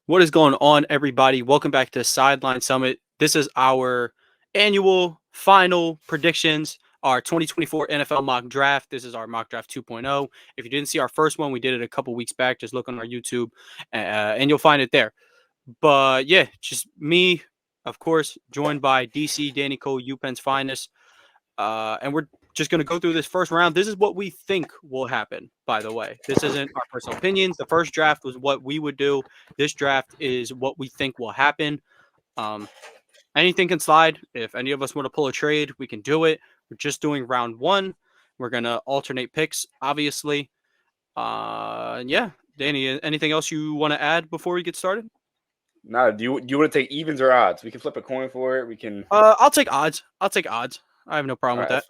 What is going on, everybody? Welcome back to Sideline Summit. This is our annual final predictions, our 2024 NFL mock draft. This is our mock draft 2.0. If you didn't see our first one, we did it a couple weeks back. Just look on our YouTube and you'll find it there. But yeah, just me, of course, joined by DC, Danny Cole, UPenn's finest. And we're just going to go through this first round. This is what we think will happen, by the way. This isn't our personal opinions. The first draft was what we would do. This draft is what we think will happen. Anything can slide. If any of us want to pull a trade, we can do it. We're just doing round one. We're going to alternate picks, obviously. Yeah, Danny, anything else you want to add before we get started? No, do you want to take evens or odds? We can flip a coin for it. We can. I'll take odds. I have no problem with that.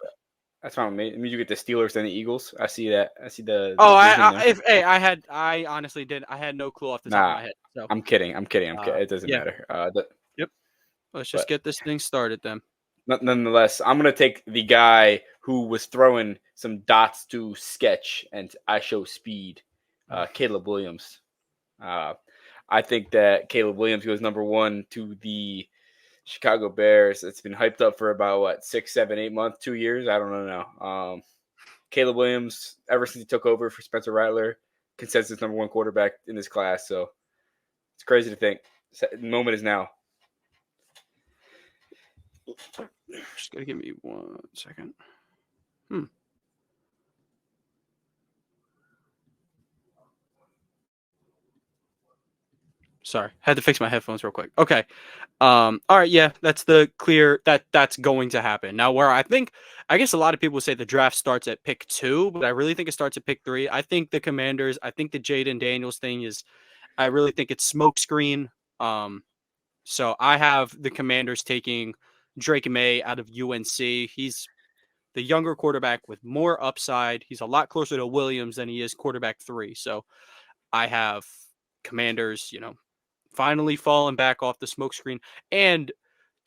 That's fine with me. It means you get the Steelers and the Eagles. I see that. I see the. Oh, I honestly did. I had no clue off the top of my head. So I'm kidding. It doesn't matter. Yep. Let's just get this thing started then. Nonetheless, I'm gonna take the guy who was throwing some dots to sketch and I show speed, Caleb Williams. I think that Caleb Williams goes number one to the Chicago Bears. It's been hyped up for about 6, 7, 8 months, 2 years. I don't know now. Caleb Williams, ever since he took over for Spencer Rattler, consensus number one quarterback in this class. So it's crazy to think. The moment is now. Just gotta give me 1 second. Sorry, had to fix my headphones real quick. Okay. All right, yeah, that's the clear that's going to happen. Now, where I guess a lot of people say the draft starts at pick 2, but I really think it starts at pick 3. I think the Commanders, I think the Jaden Daniels thing I really think it's smokescreen. So I have the Commanders taking Drake May out of UNC. He's the younger quarterback with more upside. He's a lot closer to Williams than he is quarterback 3. So I have Commanders, finally falling back off the smokescreen. And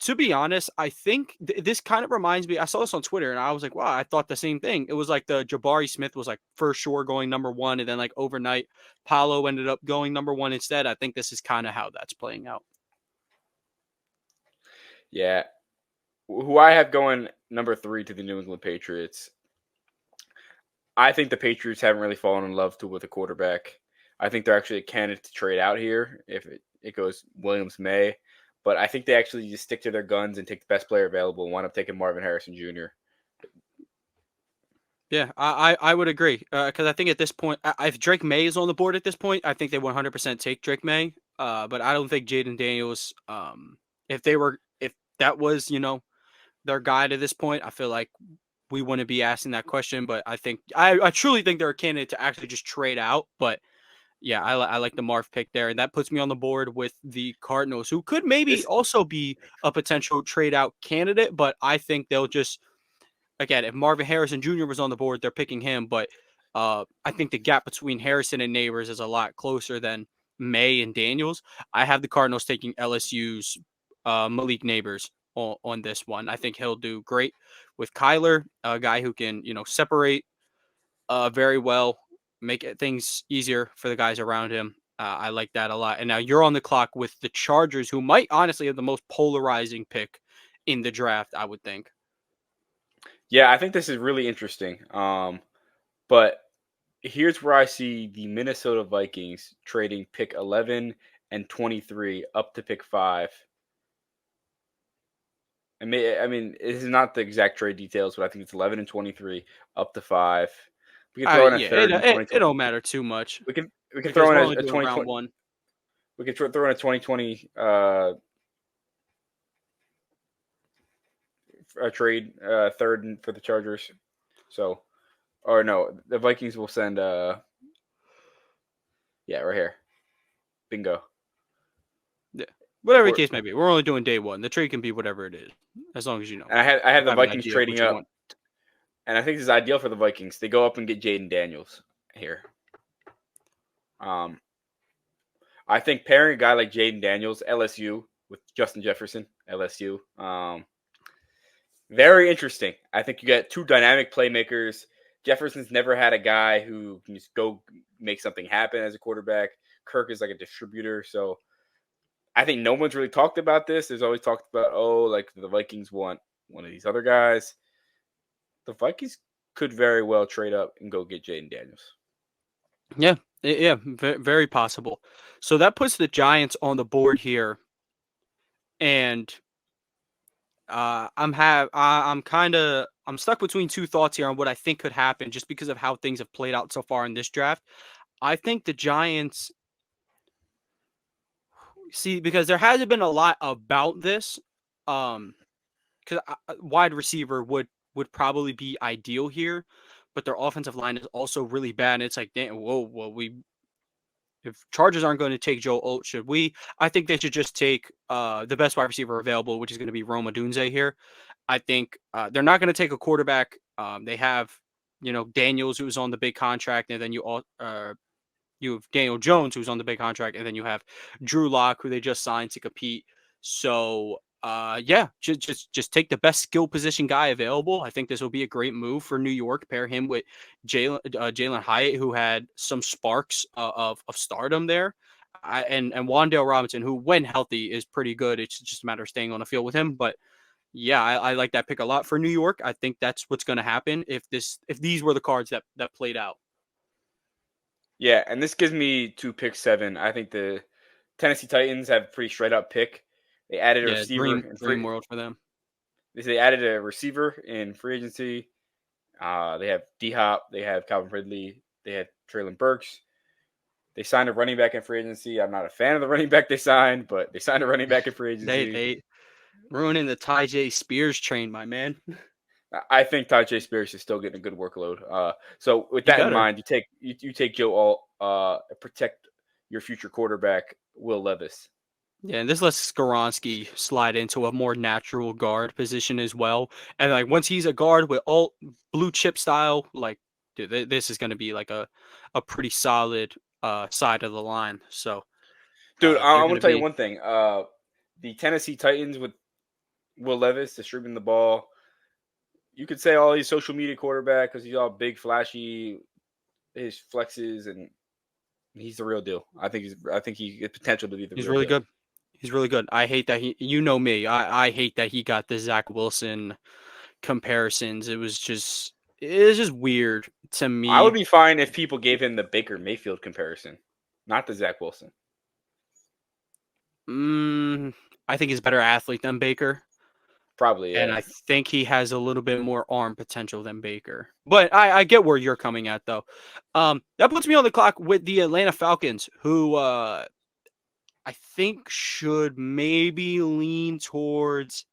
to be honest, I think this kind of reminds me. I saw this on Twitter and I was like, wow, I thought the same thing. It was like the Jabari Smith was like for sure going number 1. And then like overnight, Paolo ended up going number 1 instead. I think this is kind of how that's playing out. Yeah. Who I have going number 3 to the New England Patriots. I think the Patriots haven't really fallen in love with a quarterback. I think they're actually a candidate to trade out here if it goes Williams May. But I think they actually just stick to their guns and take the best player available and wind up taking Marvin Harrison Jr. Yeah, I would agree. Because I think at this point, if Drake May is on the board at this point, I think they 100% take Drake May. But I don't think Jaden Daniels, if that was, their guy to this point, I feel like we wouldn't be asking that question. But I truly think they're a candidate to actually just trade out. But yeah, I like the Marv pick there, and that puts me on the board with the Cardinals, who could maybe also be a potential trade out candidate, but I think they'll just, again, if Marvin Harrison Jr. was on the board, they're picking him, but I think the gap between Harrison and Neighbors is a lot closer than May and Daniels. I have the Cardinals taking LSU's Malik Neighbors on this one. I think he'll do great with Kyler, a guy who can, separate very well, make things easier for the guys around him. I like that a lot. And now you're on the clock with the Chargers, who might honestly have the most polarizing pick in the draft, I would think. Yeah, I think this is really interesting. But here's where I see the Minnesota Vikings trading pick 11 and 23 up to pick 5. I mean, it is not the exact trade details, but I think it's 11 and 23 up to 5. We can throw in a third. It don't matter too much. We can throw in a 2021. We can throw in a 2020 a trade third for the Chargers. So, or no, the Vikings will send. Yeah, right here. Bingo. Yeah, whatever the case may be. We're only doing day one. The trade can be whatever it is, as long as you know. And I had the Vikings trading up. And I think this is ideal for the Vikings. They go up and get Jaden Daniels here. I think pairing a guy like Jaden Daniels, LSU, with Justin Jefferson, LSU, very interesting. I think you got 2 dynamic playmakers. Jefferson's never had a guy who can just go make something happen as a quarterback. Kirk is like a distributor. So I think no one's really talked about this. There's always talked about, oh, like the Vikings want one of these other guys. The Vikings could very well trade up and go get Jaden Daniels. Yeah, yeah, very possible. So that puts the Giants on the board here, and I'm stuck between two thoughts here on what I think could happen, just because of how things have played out so far in this draft. I think the Giants see, because there hasn't been a lot about this, because wide receiver would probably be ideal here, but their offensive line is also really bad. And it's like, damn, whoa, well, we if Chargers aren't going to take Joe Alt, should we? I think they should just take the best wide receiver available, which is going to be Roma Dunze here. I think they're not going to take a quarterback. They have, Daniels, who's on the big contract, and then you have Daniel Jones, who's on the big contract, and then you have Drew Lock, who they just signed to compete. So, yeah, just take the best skill position guy available. I think this will be a great move for New York. Pair him with Jalen Hyatt, who had some sparks of stardom there. And Wandale Robinson, who when healthy is pretty good. It's just a matter of staying on the field with him. But yeah, I like that pick a lot for New York. I think that's what's going to happen if these were the cards that played out. Yeah, and this gives me to pick 7. I think the Tennessee Titans have a pretty straight up pick. They added a Yeah, receiver in dream free. world for them. They added a receiver in free agency. They have D Hop. They have Calvin Ridley. They have Traylon Burks. They signed a running back in free agency. I'm not a fan of the running back they signed, but they signed a running back in free agency. They ruining the Ty Spears train, my man. I think Tajay Spears is still getting a good workload. So with He that in better. mind, you take Joe Alt, protect your future quarterback Will Levis. Yeah, and this lets Skoronski slide into a more natural guard position as well. And like once he's a guard with all blue chip style, like dude, this is going to be like a pretty solid side of the line. So Dude, they're I'm going gonna to tell you be. one thing. The Tennessee Titans with Will Levis distributing the ball. You could say all he's social media quarterback because he's all big, flashy, his flexes, and he's the real deal. I think he has potential to be the He's real really deal. good. He's really good. I hate that you know me. I hate that he got the Zach Wilson comparisons. It was just weird to I would me. be fine if people gave him the Baker Mayfield comparison, not the Zach Wilson. Mm, I think he's a better athlete than Baker. Probably, And yeah. I think he has a little bit more arm potential than Baker. But I get where you're coming at, though. That puts me on the clock with the Atlanta Falcons, who I think should maybe lean towards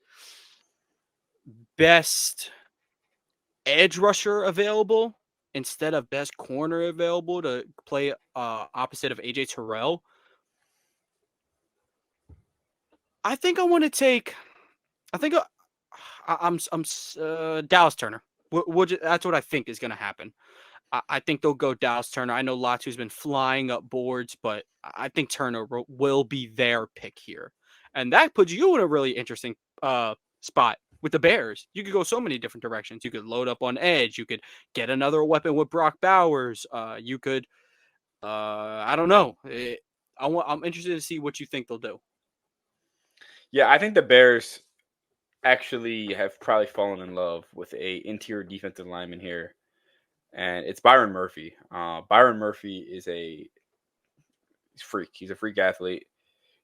best edge rusher available instead of best corner available to play opposite of AJ Terrell. I think I want to take. I think I'm Dallas Turner. That's what I think is going to happen. I think they'll go Dallas Turner. I know Latu's been flying up boards, but I think Turner will be their pick here. And that puts you in a really interesting spot with the Bears. You could go so many different directions. You could load up on edge. You could get another weapon with Brock Bowers. You could, I don't know. I'm interested to see what you think they'll do. Yeah, I think the Bears actually have probably fallen in love with a interior defensive lineman here, and it's Byron Murphy. Byron Murphy is a freak. He's a freak athlete.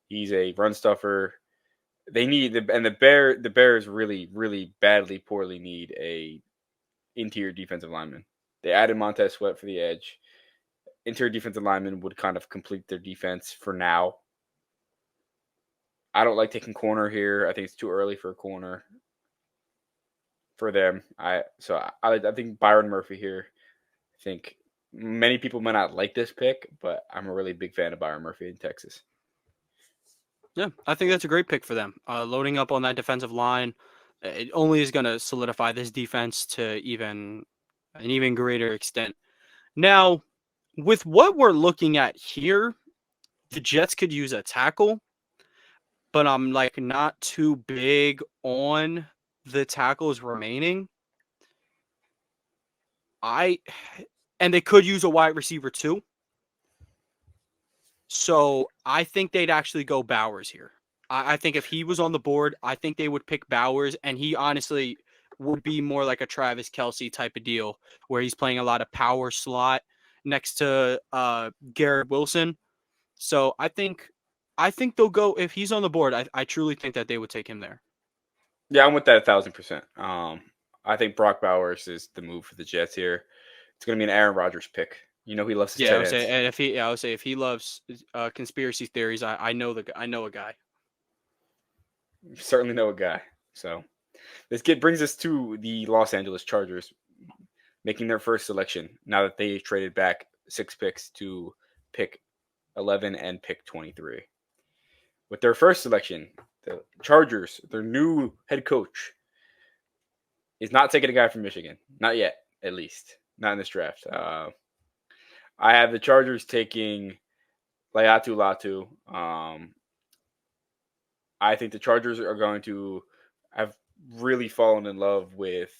He's a run stuffer. The Bears really badly poorly need a interior defensive lineman. They added Montez Sweat for the edge. Interior defensive lineman would kind of complete their defense for now. I don't like taking corner here. I think it's too early for a corner for them. I think Byron Murphy here. I think many people might not like this pick, but I'm a really big fan of Byron Murphy in Texas. Yeah, I think that's a great pick for them. Loading up on that defensive line, it only is going to solidify this defense to an even greater extent. Now, with what we're looking at here, the Jets could use a tackle, but I'm like not too big on the tackles remaining. I and they could use a wide receiver too. So I think they'd actually go Bowers here. I think if he was on the board, I think they would pick Bowers, and he honestly would be more like a Travis Kelsey type of deal, where he's playing a lot of power slot next to Garrett Wilson. So I think they'll go if he's on the board. I truly think that they would take him there. Yeah, I'm with that 1,000%. I think Brock Bowers is the move for the Jets here. It's going to be an Aaron Rodgers pick. You know he loves his Yeah, I tight would say, ends. and if he, yeah, I would say if he loves conspiracy theories, I know a guy. You certainly know a guy. So brings us to the Los Angeles Chargers making their first selection now that they traded back 6 picks to pick 11 and pick 23. With their first selection, the Chargers, their new head coach, is not taking a guy from Michigan. Not yet, at least. Not in this draft. I have the Chargers taking Laiatu Latu. I think the Chargers are going to have really fallen in love with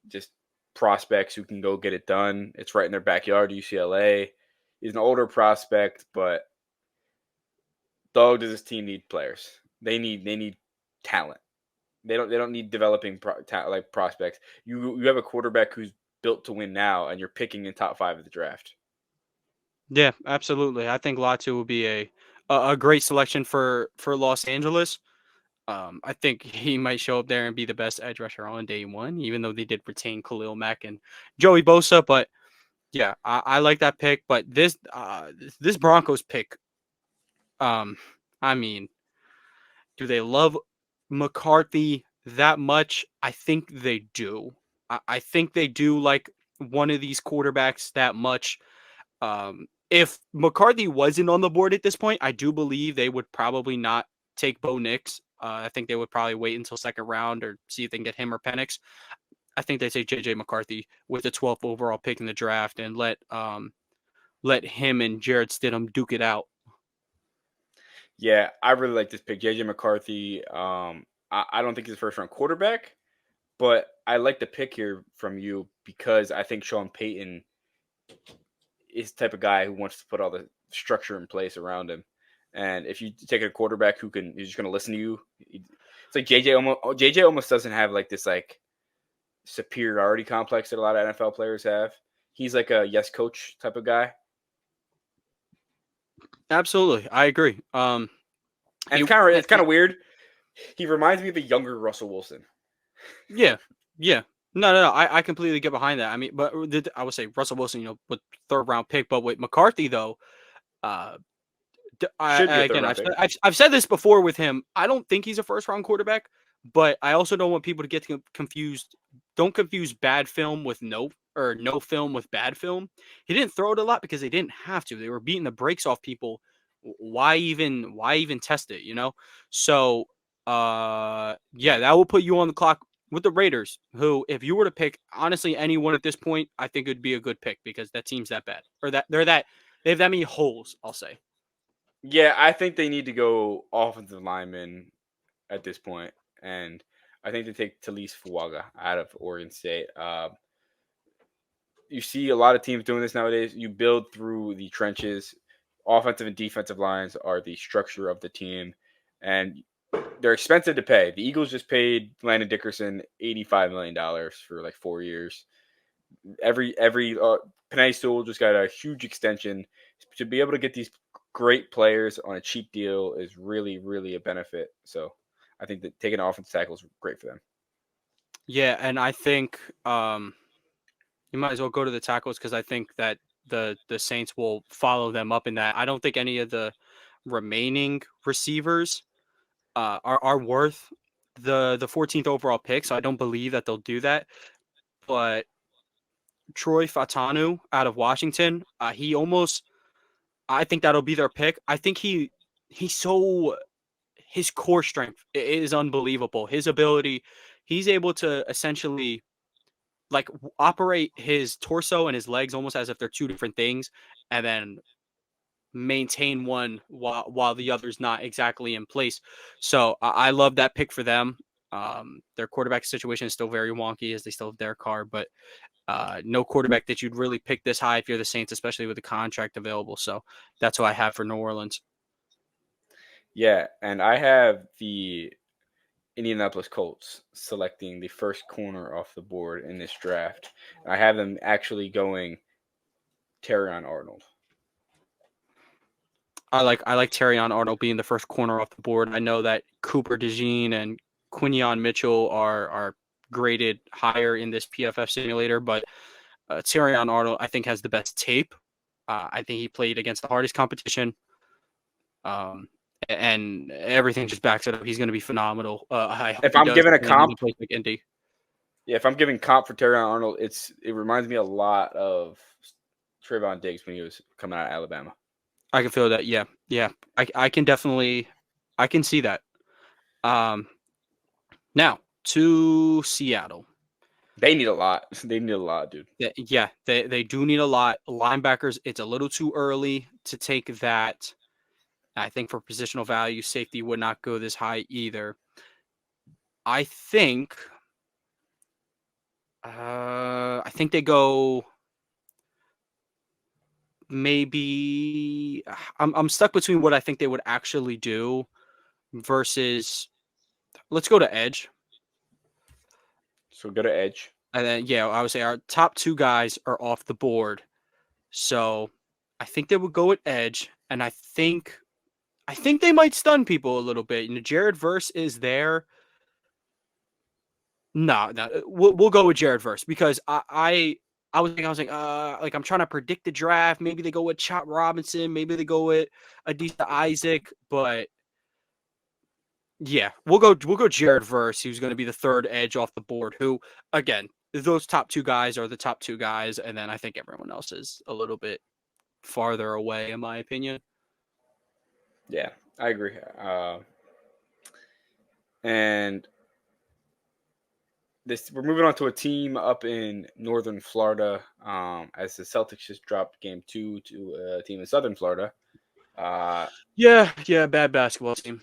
just prospects who can go get it done. It's right in their backyard, UCLA. He's an older prospect, but dog does this team need players. They need talent. They don't need developing like prospects. You have a quarterback who's built to win now, and you're picking in top 5 of the draft. Yeah, absolutely. I think Latu will be a great selection for Los Angeles. I think he might show up there and be the best edge rusher on day one, even though they did retain Khalil Mack and Joey Bosa. But yeah, I like that pick. But this Broncos pick, um, I mean, do they love McCarthy that much? I think they do. I think they do like one of these quarterbacks that much. If McCarthy wasn't on the board at this point, I do believe they would probably not take Bo Nix. I think they would probably wait until second round or see if they can get him or Penix. I think they take JJ McCarthy with the 12th overall pick in the draft and let him and Jared Stidham duke it out. Yeah, I really like this pick. JJ McCarthy. I don't think he's a first round quarterback, but I like the pick here from you because I think Sean Payton is the type of guy who wants to put all the structure in place around him. And if you take a quarterback who's just going to listen to you, it's like JJ almost doesn't have like this like superiority complex that a lot of NFL players have. He's like a yes coach type of guy. Absolutely, I agree. And He it's kind of weird. He reminds me of a younger Russell Wilson. Yeah, yeah. No. I completely get behind that. I mean, but I would say Russell Wilson, with third round pick, but with McCarthy though, uh, Should be a third again, round pick. I've said this before with him. I don't think he's a first round quarterback, but I also don't want people to get confused. Don't confuse bad film with no film with bad film. He didn't throw it a lot because they didn't have to. They were beating the brakes off people. Why even test it? So yeah, that will put you on the clock with the Raiders, who, if you were to pick honestly anyone at this point, I think it would be a good pick because that team's that bad, or that they have that many holes. I'll say. Yeah, I think they need to go offensive lineman at this point, and I think they take Talise Fuaga out of Oregon State. You see a lot of teams doing this nowadays. You build through the trenches. Offensive and defensive lines are the structure of the team, and they're expensive to pay. The Eagles just paid Landon Dickerson $85 million for like 4 years. Every Penei Sewell just got a huge extension. To be able to get these great players on a cheap deal is really, really a benefit. So I think that taking an offensive tackle is great for them. Yeah, and I think you might as well go to the tackles because I think that the Saints will follow them up in that. I don't think any of the remaining receivers are worth the 14th overall pick, so I don't believe that they'll do that. But Troy Fatanu out of Washington, I think that'll be their pick. I think he's so his core strength is unbelievable. His ability, he's able to essentially like operate his torso and his legs almost as if they're two different things, and then maintain one while the other's not exactly in place. So I love that pick for them. Their quarterback situation is still very wonky as they still have their car, but no quarterback that you'd really pick this high if you're the Saints, especially with the contract available. So that's what I have for New Orleans. Yeah, and I have the Indianapolis Colts selecting the first corner off the board in this draft. I have them actually going Terrion Arnold. I like Terrion Arnold being the first corner off the board. I know that Cooper DeJean and Quinion Mitchell are graded higher in this PFF simulator, but Terrion Arnold I think has the best tape. I think he played against the hardest competition, um, and everything just backs it up. He's going to be phenomenal. I hope If he I'm does giving a land in a comp, place like Indy. yeah, if I'm giving comp for Terrion Arnold, it reminds me a lot of Trayvon Diggs when he was coming out of Alabama. I can feel that. Yeah, yeah. I can definitely I can see that. Um, Now to Seattle. They need a lot. They need a lot, dude. Yeah, they do need a lot. Linebackers, it's a little too early to take that. I think for positional value, safety would not go this high either. I think I think they go maybe I'm stuck between what I think they would actually do versus let's go to edge. So go to edge. And then yeah, I would say our top two guys are off the board. So I think they would go at edge, and I think they might stun people a little bit. Jared Verse is there. No, no, we'll go with Jared Verse because I was like, I'm trying to predict the draft. Maybe they go with Chop Robinson. Maybe they go with Adisa Isaac. But yeah, we'll go Jared Verse, who's going to be the third edge off the board. Who again, those top two guys are the top two guys, and then I think everyone else is a little bit farther away, in my opinion. Yeah, I agree. And this we're moving on to a team up in northern Florida. As the Celtics just dropped game 2 to a team in southern Florida. Uh, Yeah, yeah, bad basketball team.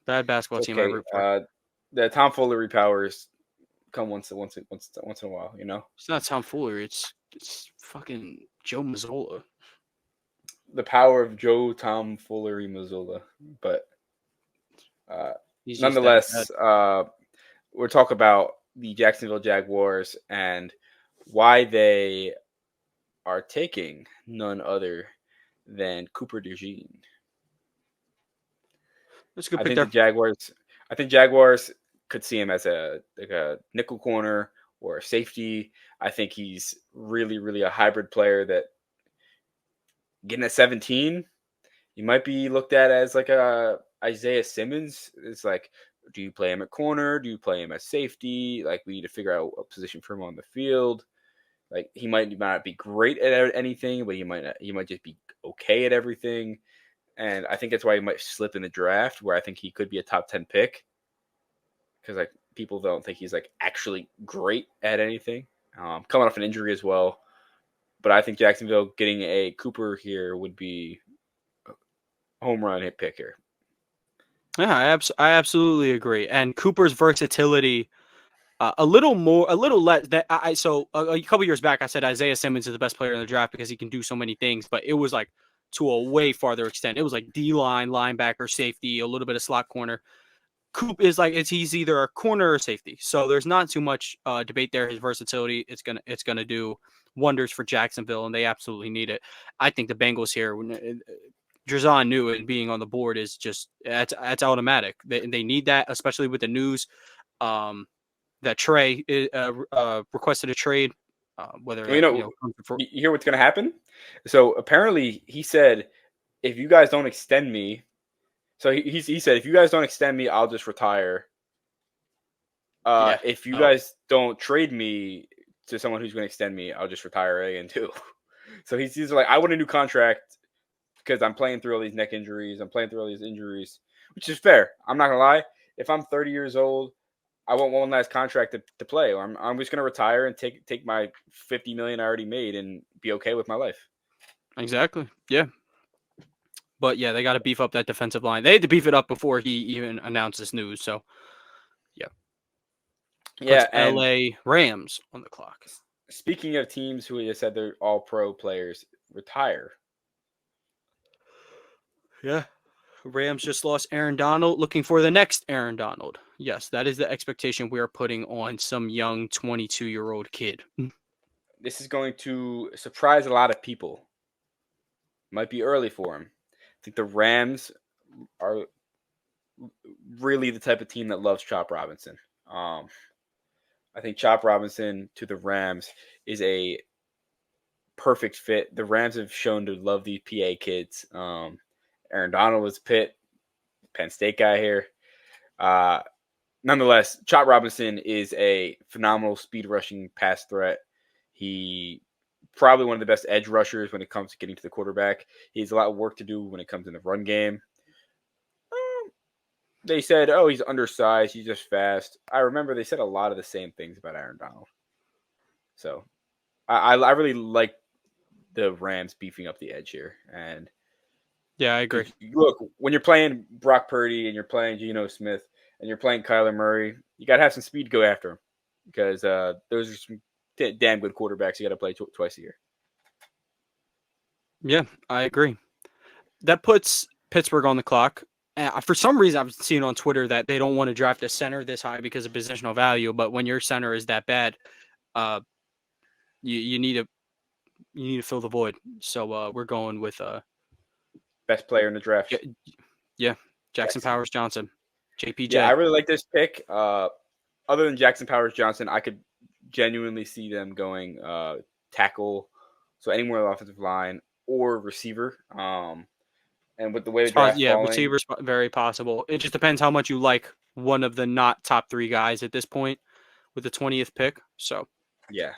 Bad it's basketball team I okay. root for. The tomfoolery powers come once in a while. You know, It's not tomfoolery. It's fucking Joe Mazzola. the power of Joe Tomfoolery Missoula. But uh, He's just that bad. nonetheless, we're talking about the Jacksonville Jaguars and why they are taking none other than Cooper DeJean. That's a good I pick think the there. Jaguars. I think Jaguars could see him as a nickel corner or a safety. I think he's really a hybrid player that getting at 17, he might be looked at as like a Isaiah Simmons. It's like, do you play him at corner? Do you play him at safety? Like we need to figure out a position for him on the field. Like he might not be great at anything, but he might just be okay at everything. And I think that's why he might slip in the draft, where I think he could be a top 10 pick because like people don't think he's like actually great at anything. Coming off an injury as well, but I think Jacksonville getting a Cooper here would be a home run hit pick here. Yeah, I absolutely agree. And Cooper's versatility, a little more, a little less. That I so a couple years back, I said Isaiah Simmons is the best player in the draft because he can do so many things. But it was like to a way farther extent. It was like D line, linebacker, safety, a little bit of slot corner. Coop is like he's either a corner or safety. So there's not too much debate there. His versatility, it's gonna do wonders for Jacksonville, and they absolutely need it. I think the Bengals here, Drazan knew it being on the board is just that's automatic. They need that, especially with the news um, that Trey requested a trade, whether Well, you that know, for, you hear what's going to happen? So apparently, he said, if you guys don't extend me, so he said, if you guys don't extend me, I'll just retire. yeah. If you Oh, guys don't trade me to someone who's going to extend me, I'll just retire again too. So he's like, I want a new contract because I'm playing through all these neck injuries. I'm playing through all these injuries, which is fair. I'm not gonna lie. If I'm 30 years old, I want one last contract to play. Or I'm just gonna retire and take my 50 million I already made and be okay with my life. exactly. Yeah. But yeah, they got to beef up that defensive line. They had to beef it up before he even announced this news. So yeah, puts Yeah, and LA Rams on the clock. speaking of teams who just said they're all pro players retire, Yeah. Rams just lost Aaron Donald, looking for the next Aaron Donald. Yes, that is the expectation we are putting on some young 22-year-old kid. This is going to surprise a lot of people. Might be early for him. I think the Rams are really the type of team that loves Chop Robinson. Um, I think Chop Robinson to the Rams is a perfect fit. The Rams have shown to love these PA kids. Aaron Donald was Pitt, Penn State guy here. Uh, Nonetheless, Chop Robinson is a phenomenal speed rushing pass threat. He probably one of the best edge rushers when it comes to getting to the quarterback. He has a lot of work to do when it comes in the run game. They said, "Oh, he's undersized. He's just fast." I remember they said a lot of the same things about Aaron Donald. So I really like the Rams beefing up the edge here. And Yeah, I agree. because look, when you're playing Brock Purdy and you're playing Geno Smith and you're playing Kyler Murray, you got to have some speed to go after him because those are some damn good quarterbacks you got to play twice a year. Yeah, I agree. That puts Pittsburgh on the clock. For some reason, I've seen on Twitter that they don't want to draft a center this high because of positional value. But when your center is that bad, uh, you need to fill the void. So we're going with Best player in the draft. yeah, Jackson Jackson. Powers Johnson, Yeah, I JPJ. really like this pick. Other than Jackson Powers Johnson, I could genuinely see them going tackle, so anywhere on the offensive line or receiver. And with the way the draft's Yeah, falling, receivers very possible. It just depends how much you like one of the not top 3 guys at this point with the 20th pick. So yeah.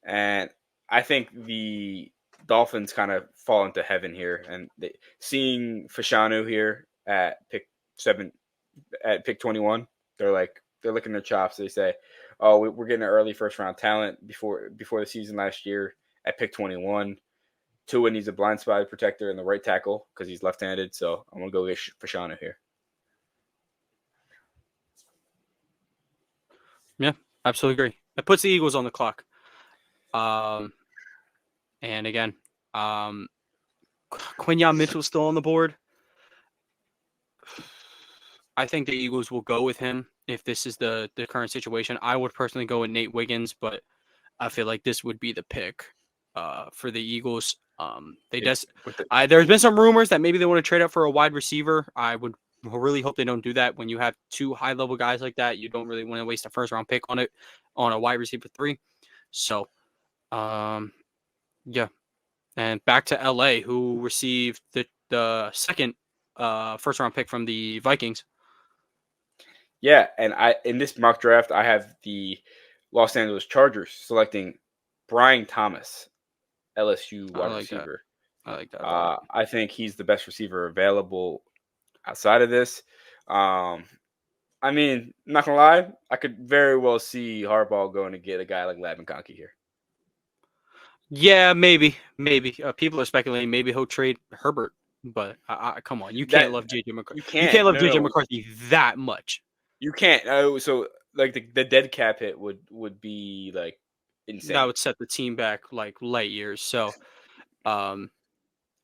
And I think the Dolphins kind of fall into heaven here, and seeing Fashanu here at pick 7, at pick 21, they're licking their chops. They say, "Oh, we're getting an early first round talent before the season last year at pick 21." Tua needs a blind spot protector in the right tackle because he's left-handed, so I'm gonna go get Fashanu here. yeah, absolutely agree. It puts the Eagles on the clock. Um, and again, um, Quinyon Mitchell's still on the board. I think the Eagles will go with him if this is the current situation. I would personally go with Nate Wiggins, but I feel like this would be the pick for the Eagles. It, with the There's been some rumors that maybe they want to trade up for a wide receiver. I would really hope they don't do that. When you have 2 high level guys like that, you don't really want to waste a first round pick on it on a wide receiver 3. So, yeah, and back to LA, who received the second first round pick from the Vikings. Yeah, and I in this mock draft I have the Los Angeles Chargers selecting Brian Thomas, LSU I wide like that. receiver. I like that a lot. I think he's the best receiver available outside of this. I mean, not gonna lie, I could very well see Harbaugh going to get a guy like Lavin Conkey here. Yeah, maybe. People are speculating maybe he'll trade Herbert, but come on, you can't That love JJ McCarthy. you You can't can't. love No, JJ no, McCarthy that much. you can't. Oh, so like the dead cap hit would be like That insane. would set the team back like light years. So, um,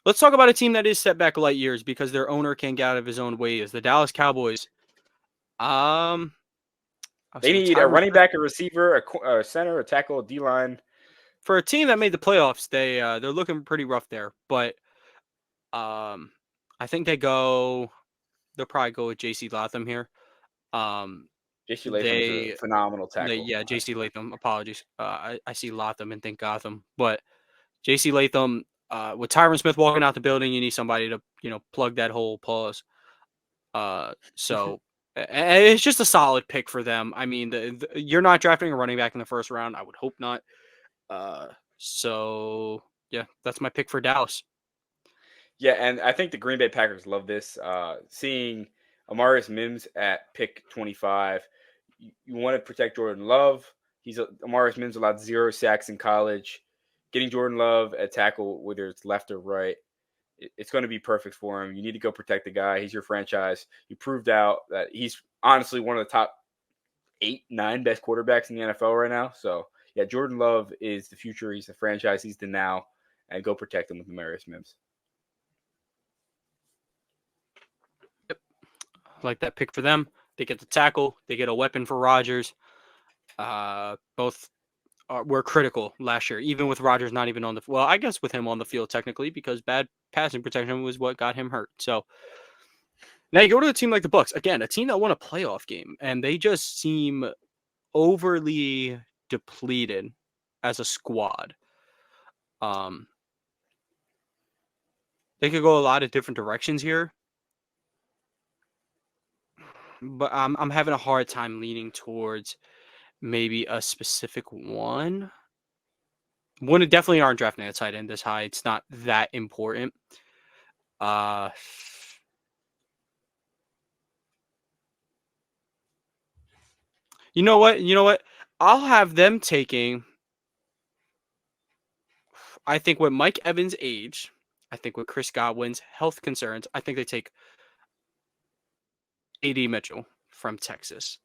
let's talk about a team that is set back light years because their owner can't get out of his own way. Is the Dallas Cowboys? Um, They so with need a Tyron running Smith back, a receiver, a center, a tackle, a D line. for a team that made the playoffs, they're looking pretty rough there. But I think they'll probably go with JC Latham here. Um, JC Latham is a they phenomenal tackle. yeah, JC Latham. Apologies. I see Latham and think Gotham, but JC Latham. With Tyron Smith walking out the building, you need somebody to plug that hole. Pause. So it's just a solid pick for them. I mean, you're not drafting a running back in the first round. I would hope not. Uh, so yeah, that's my pick for Dallas. Yeah, and I think the Green Bay Packers love this. Seeing Amarius Mims at pick 25, you want to protect Jordan Love. Amarius Mims allowed 0 sacks in college. Getting Jordan Love at tackle, whether it's left or right, it's going to be perfect for him. You need to go protect the guy. He's your franchise. You proved out that he's honestly one of the top 8, 9 best quarterbacks in the NFL right now. So yeah, Jordan Love is the future. He's the franchise. He's the now, and go protect him with Amarius Mims. like that pick for them. They get the tackle. They get a weapon for Rodgers. Both were critical last year, even with Rodgers not even on the well, I guess with him on the field technically because bad passing protection was what got him hurt. So now you go to a team like the Bucks again, a team that won a playoff game, and they just seem overly depleted as a squad. Um, they could go a lot of different directions here, but I'm having a hard time leaning towards maybe a specific one. One definitely aren't drafting a tight end this high. It's not that important. Uh, you know what? You know what? I'll have them taking. I think with Mike Evans' age, I think with Chris Godwin's health concerns, I think they take AD Mitchell from Texas.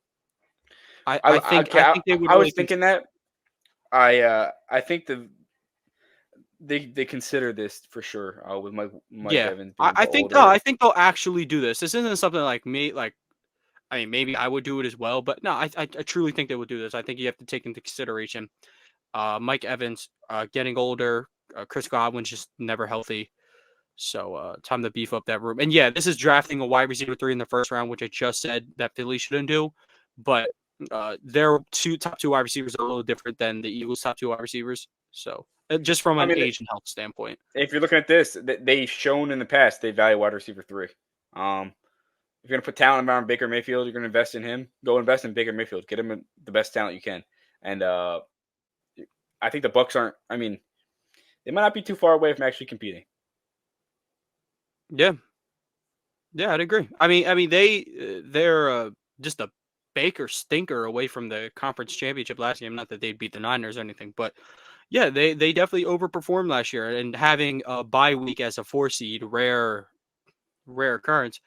Okay, I think they would I really was thinking that. I think they consider this for sure. With Mike yeah. Evans being a little I older. think they'll actually do this. This isn't something like me like I mean maybe I would do it as well, but no, I truly think they would do this. I think you have to take into consideration Mike Evans getting older, Chris Godwin's just never healthy. So time to beef up that room. And yeah, this is drafting a wide receiver 3 in the first round, which I just said that Philly shouldn't do. But their top two wide receivers are a little different than the Eagles' top two wide receivers. So just from I an mean, age and health standpoint. if you're looking at this, they've shown in the past they value wide receiver 3. If you're gonna put talent around Baker Mayfield, you're gonna invest in him. Go invest in Baker Mayfield. Get him the best talent you can. And I think the Bucks aren't. I mean, they might not be too far away from actually competing. Yeah, yeah, I'd agree. They're just a Baker stinker away from the conference championship last game. Not that they beat the Niners or anything, but yeah, they definitely overperformed last year. And having a bye week as a 4 seed, rare occurrence,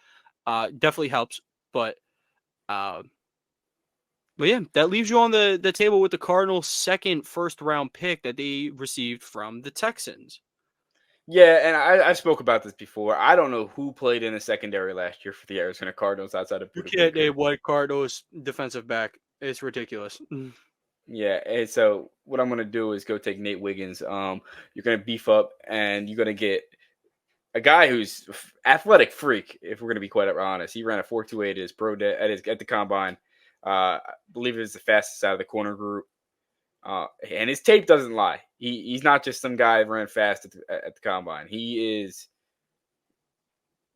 definitely helps. But uh, but yeah, that leaves you on the table with the Cardinals' second first round pick that they received from the Texans. Yeah, and I spoke about this before. I don't know who played in the secondary last year for the Arizona Cardinals outside of You Buda can't name Baker. one Cardinals defensive back. It's ridiculous. Yeah, and so what I'm gonna do is go take Nate Wiggins. You're gonna beef up, and you're gonna get a guy who's athletic freak. If we're gonna be quite honest, he ran a 4.28 at his at the combine. I believe it was the fastest out of the corner group. And his tape doesn't lie. He's not just some guy that ran fast at the combine. He is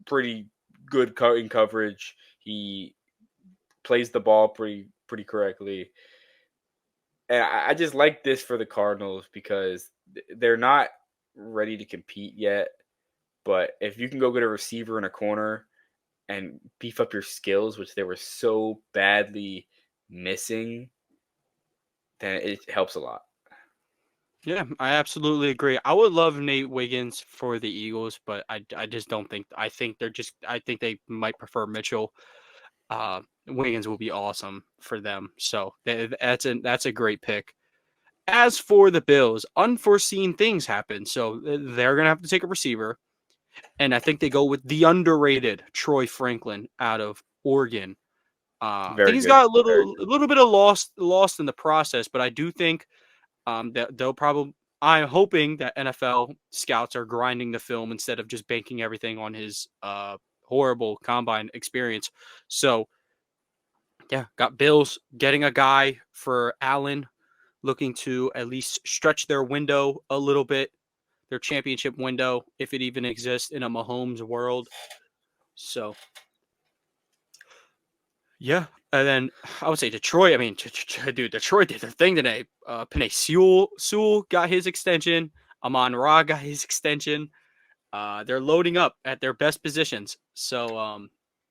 pretty good in coverage. He plays the ball pretty correctly. And I just like this for the Cardinals because they're not ready to compete yet. But if you can go get a receiver in a corner and beef up your skills, which they were so badly missing, then it helps a lot. Yeah, I absolutely agree. I would love Nate Wiggins for the Eagles, but I just don't think I think they might prefer Mitchell. Wiggins will be awesome for them. So that's a great pick. As for the Bills, unforeseen things happen. So they're gonna have to take a receiver. And I think they go with the underrated Troy Franklin out of Oregon. I think Very he's good. got Very good. a little bit of lost in the process, but I do think that they'll probably. I'm hoping that NFL scouts are grinding the film instead of just banking everything on his horrible combine experience. So yeah, got Bills getting a guy for Allen, looking to at least stretch their window a little bit, their championship window, if it even exists in a Mahomes world. So yeah, and then I would say Detroit. I mean, dude, Detroit did their thing today. Penei Sewell got his extension. Amon Ra got his extension. They're loading up at their best positions. So,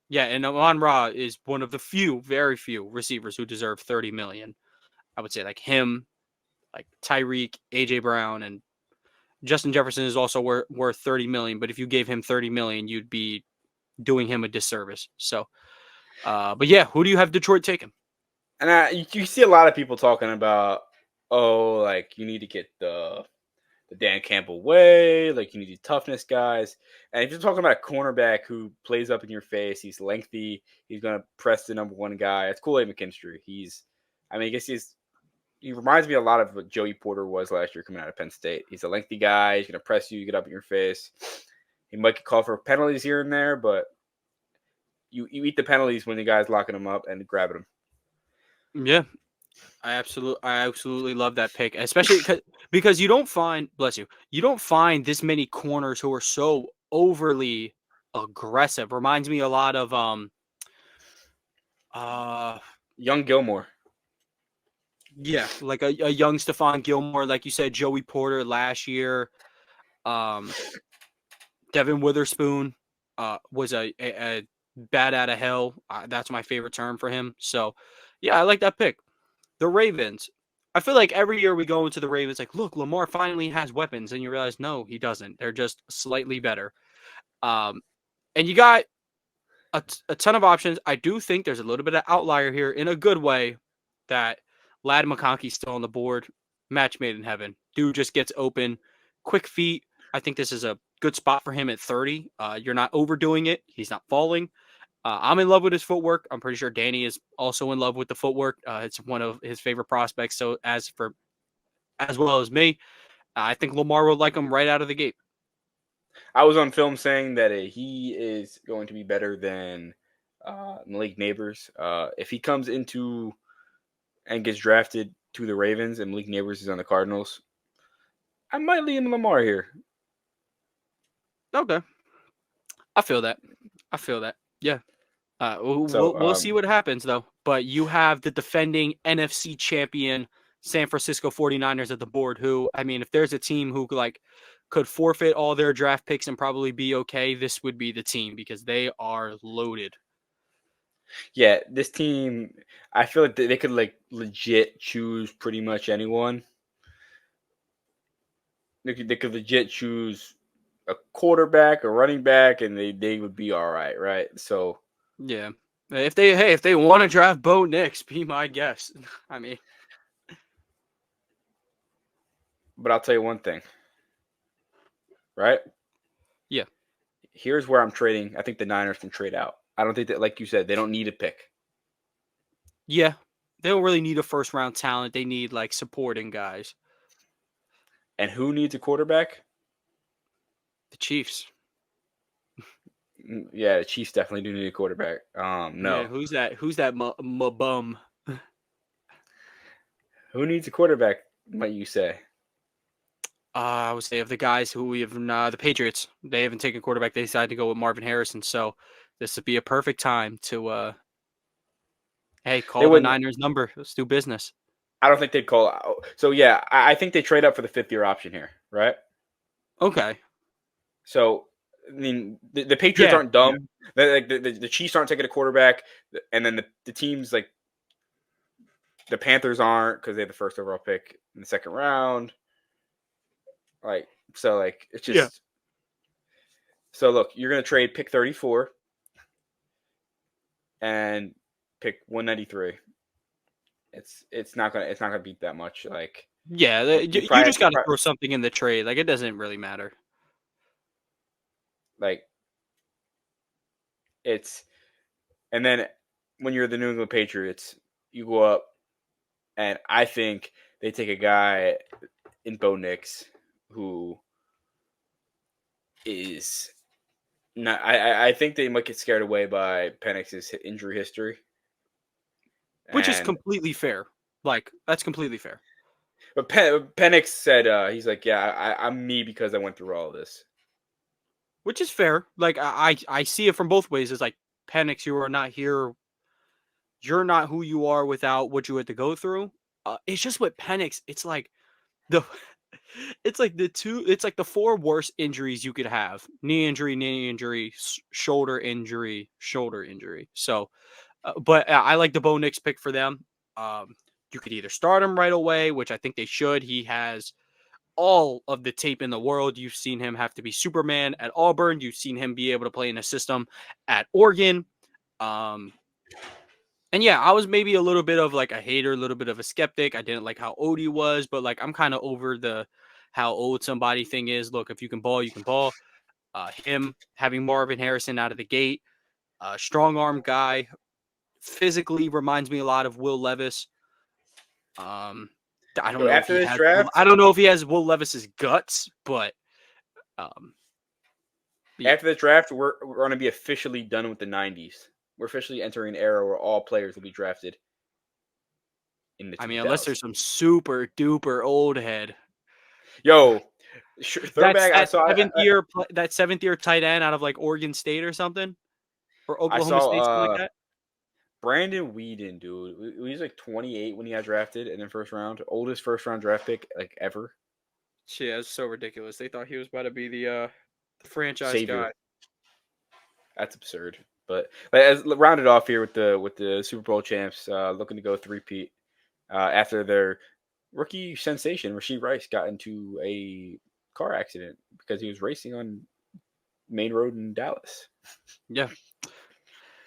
yeah, and Amon Ra is one of the few, very few receivers who deserve 30 million. I would say like him, like Tyreek, AJ Brown, and Justin Jefferson is also worth 30 million. But if you gave him 30 million, you'd be doing him a disservice. So, but yeah, who do you have Detroit taking? And you see a lot of people talking about, oh, like you need to get the Dan Campbell way. Like you need these toughness guys. And if you're talking about a cornerback who plays up in your face, he's lengthy, he's gonna press the number one guy. It's Kool-Aid McKinstry. I guess he reminds me a lot of what Joey Porter was last year coming out of Penn State. He's a lengthy guy. He's gonna press you, get up in your face. He might get called for penalties here and there, but you eat the penalties when the guy's locking him up and grabbing him. Yeah, I absolutely love that pick, especially because you don't find, bless you, you don't find this many corners who are so overly aggressive. Reminds me a lot of uh Young Gilmore. yeah, like a young Stephon Gilmore, like you said, Joey Porter last year. Um, Devin Witherspoon was a bat out of hell. That's my favorite term for him. So, yeah, I like that pick. The Ravens. I feel like every year we go into the Ravens, like, look, Lamar finally has weapons, and you realize, no, he doesn't. They're just slightly better. Um, and you got a ton of options. I do think there's a little bit of outlier here in a good way that Lad McConkey's still on the board. Match made in heaven. Dude just gets open, quick feet. I think this is a good spot for him at 30. You're not overdoing it. He's not falling. I'm in love with his footwork. I'm pretty sure Danny is also in love with the footwork. It's one of his favorite prospects. So as well as me, I think Lamar will like him right out of the gate. I was on film saying that he is going to be better than Malik Neighbors. If he comes into and gets drafted to the Ravens and Malik Neighbors is on the Cardinals, I might lean Lamar here. Okay, I feel that. I feel that. Yeah. So We'll see what happens though. But you have the defending NFC champion San Francisco 49ers at the board who, I mean, if there's a team who like could forfeit all their draft picks and probably be okay, this would be the team because they are loaded. yeah, this team, I feel like they could like legit choose pretty much anyone. They could legit choose a quarterback, a running back, and they would be all right, right? So, Yeah. If they want to draft Bo Nix, be my guest. I mean, but I'll tell you one thing, right? yeah. Here's where I'm trading. I think the Niners can trade out. I don't think that, like you said, they don't need a pick. Yeah. They don't really need a first round talent. They need like supporting guys. And who needs a quarterback? The Chiefs. Yeah, the Chiefs definitely do need a quarterback. Yeah, No. who's that? Who's that bum? Who needs a quarterback, might you say? I would say of the guys who we have, the Patriots, they haven't taken quarterback. They decided to go with Marvin Harrison. So this would be a perfect time to, hey, They call the wouldn't. Niners number. Let's do business. I don't think they'd call out. So, yeah, I think they trade up for the fifth year option here, right? Okay. So, I mean, the Patriots Yeah. aren't Yeah. dumb. The Chiefs aren't taking a quarterback. And then the teams like the Panthers aren't because they had the first overall pick in the second round. Like, so, like, it's Yeah. just. So, look, you're going to trade pick 34 and pick 193. It's not gonna beat that much. Like Yeah. you You probably, just got to throw something in the trade. Like, it doesn't really matter. like it's and then when you're the New England Patriots, you go up and I think they take a guy in Bo Nix who is not. I think they might get scared away by Penix's injury history, Which is and completely fair. Like, that's completely fair. but Penix said he's like, yeah, I'm me because I went through all of this. Which is fair. Like, I see it from both ways. It's like, Penix, you are not here. You're not who you are without what you had to go through. It's just with Penix, it's like the it's like the four worst injuries you could have: knee injury, shoulder injury, shoulder injury. So, but I like the Bo Nix pick for them. You could either start him right away, which I think they should. He has all of the tape in the world. You've seen him have to be Superman at Auburn. You've seen him be able to play in a system at Oregon. Um, and yeah, I was maybe a little bit of like a hater, a little bit of a skeptic. I didn't like how Odie was, but like I'm kind of over how old somebody thing is. Look, if you can ball, you can ball. Him having Marvin Harrison out of the gate, strong arm guy, physically reminds me a lot of Will Levis. I don't Yo, know if after he this has. draft, I don't know if he has Will Levis's guts, but um, yeah. after this draft, we're going to be officially done with the '90s. We're officially entering an era where all players will be drafted in the I mean, unless 2000s. there's some super duper old head. Yo, That's throwback. that that 7th year tight end out of like Oregon State or something, or I Oklahoma saw State, something like that. Brandon Whedon, dude. He was like 28 when he got drafted in the first round, oldest first round draft pick like ever. Yeah, it's so ridiculous. They thought he was about to be the franchise Savior. guy. That's absurd. But as rounded off here with the Super Bowl champs, looking to go three-peat after their rookie sensation Rashee Rice got into a car accident because he was racing on main road in Dallas. Yeah.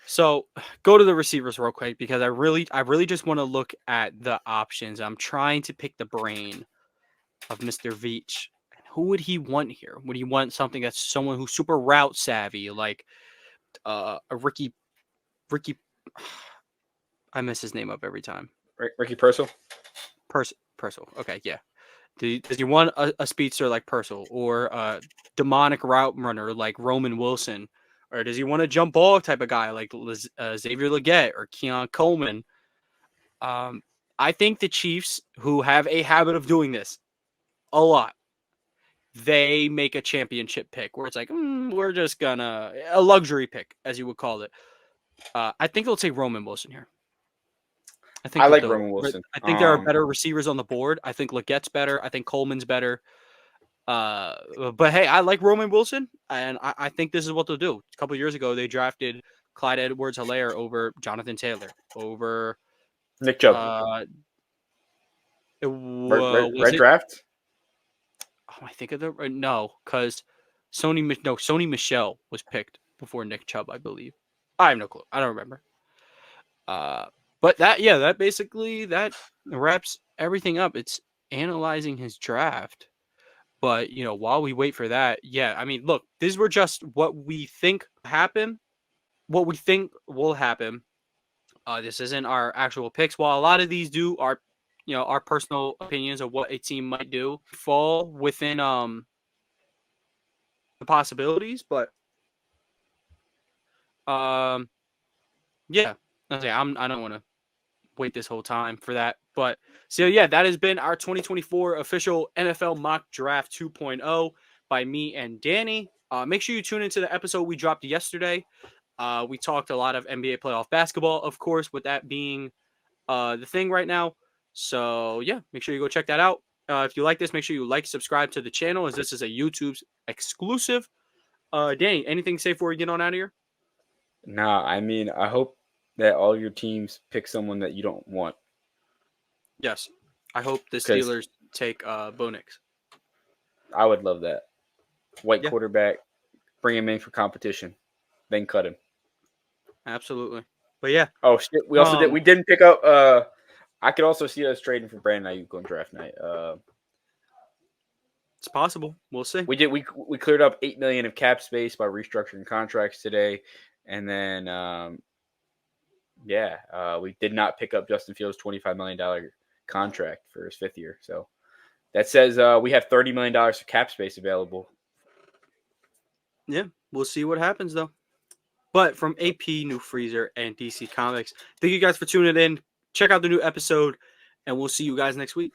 So go to the receivers real quick because I really just want to look at the options. I'm trying to pick the brain of Mr. Veach. Who would he want here? Would he want something that's someone who's super route savvy, like a Ricky? I mess his name up every time. Ricky Purcell. Purcell. Okay, yeah. Does he want a speedster like Purcell or a demonic route runner like Roman Wilson? Or does he want a jump ball type of guy like Xavier Legette or Keon Coleman? I think the Chiefs, who have a habit of doing this a lot, they make a championship pick where it's like, we're just gonna a luxury pick, as you would call it. I think they'll take Roman Wilson here. I think I they'll like do Roman it. Wilson. I think there are better receivers on the board. I think Legette's better. I think Coleman's better. But hey, I like Roman Wilson, and I think this is what they'll do. A couple of years ago, they drafted Clyde Edwards-Helaire over Jonathan Taylor, over Nick Chubb. was Red it? draft. Oh, I think of the no, because Sony Michel was picked before Nick Chubb, I believe. I have no clue. I don't remember. But that basically that wraps everything up. It's analyzing his draft. But, while we wait for that, I mean, look, these were just what we think happen, what we think will happen. This isn't our actual picks. While a lot of these are, our personal opinions of what a team might do, fall within the possibilities. But yeah, I don't want to wait this whole time for that. But so that has been our 2024 official NFL mock draft 2.0 by me and Danny. Make sure you tune into the episode we dropped yesterday. We talked a lot of NBA playoff basketball, of course, with that being the thing right now. So make sure you go check that out. If you like this, make sure you subscribe to the channel, as this is a YouTube exclusive. Danny, anything to say before we get on out of here? Nah, I mean, I hope that all your teams pick someone that you don't want. Yes. I hope the Steelers take Bo Nix. I would love that. White quarterback, bring him in for competition, then cut him. Absolutely. But yeah. Oh shit, we also we didn't pick up I could also see us trading for Brandon Ayuk on draft night. It's possible. We'll see. We cleared up $8 million of cap space by restructuring contracts today. And then we did not pick up Justin Fields' $25 million contract for his 5th year. So that says we have $30 million of cap space available. Yeah, we'll see what happens, though. But from AP, New Freezer, and DC Comics, thank you guys for tuning in. Check out the new episode, and we'll see you guys next week.